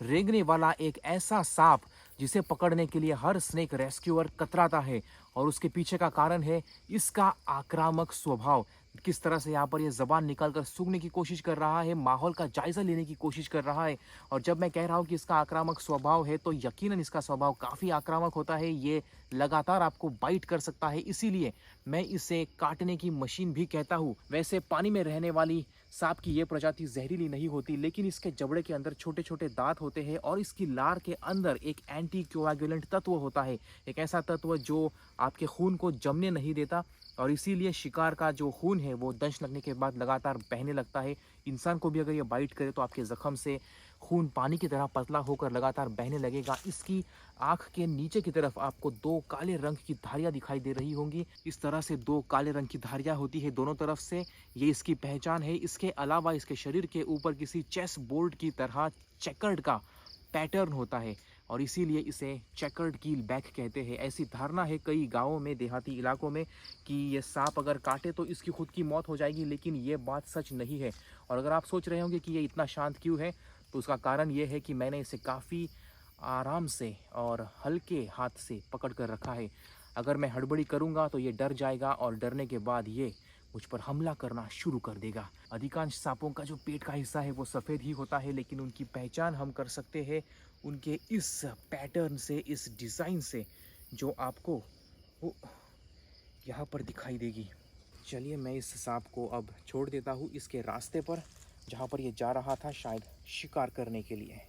रेंगने वाला एक ऐसा सांप जिसे पकड़ने के लिए हर स्नेक रेस्क्यूअर कतराता है। और उसके पीछे का कारण है इसका आक्रामक स्वभाव। किस तरह से यहाँ पर ये ज़बान निकाल कर सूंघने की कोशिश कर रहा है, माहौल का जायज़ा लेने की कोशिश कर रहा है। और जब मैं कह रहा हूँ कि इसका आक्रामक स्वभाव है, तो यकीनन इसका स्वभाव काफ़ी आक्रामक होता है। ये लगातार आपको बाइट कर सकता है, इसीलिए मैं इसे काटने की मशीन भी कहता हूँ। वैसे पानी में रहने वाली सांप की ये प्रजाति जहरीली नहीं होती, लेकिन इसके जबड़े के अंदर छोटे-छोटे दाँत होते हैं और इसकी लार के अंदर एक एंटी कोएगुलेंट तत्व होता है। एक ऐसा तत्व जो आपके खून को जमने नहीं देता, और इसीलिए शिकार का जो खून है वो दंश लगने के बाद लगातार बहने लगता है। इंसान को भी अगर ये बाइट करे तो आपके ज़ख्म से खून पानी की तरह पतला होकर लगातार बहने लगेगा। इसकी आँख के नीचे की तरफ आपको 2 काले रंग की धारियाँ दिखाई दे रही होंगी। इस तरह से 2 काले रंग की धारियाँ होती है दोनों तरफ से, ये इसकी पहचान है। इसके अलावा इसके शरीर के ऊपर किसी चेस बोर्ड की तरह चेकर्ड का पैटर्न होता है, और इसीलिए इसे चेकर्ड कील बैक कहते हैं। ऐसी धारणा है कई गाँवों में, देहाती इलाकों में, कि ये सांप अगर काटे तो इसकी खुद की मौत हो जाएगी, लेकिन ये बात सच नहीं है। और अगर आप सोच रहे होंगे कि ये इतना शांत क्यों है, तो उसका कारण ये है कि मैंने इसे काफ़ी आराम से और हल्के हाथ से पकड़ कर रखा है। अगर मैं हड़बड़ी करूँगा तो ये डर जाएगा, और डरने के बाद ये मुझ पर हमला करना शुरू कर देगा। अधिकांश सांपों का जो पेट का हिस्सा है वो सफ़ेद ही होता है, लेकिन उनकी पहचान हम कर सकते हैं उनके इस पैटर्न से, इस डिज़ाइन से, जो आपको वो यहाँ पर दिखाई देगी। चलिए मैं इस सांप को अब छोड़ देता हूँ इसके रास्ते पर, जहाँ पर ये जा रहा था शायद शिकार करने के लिए।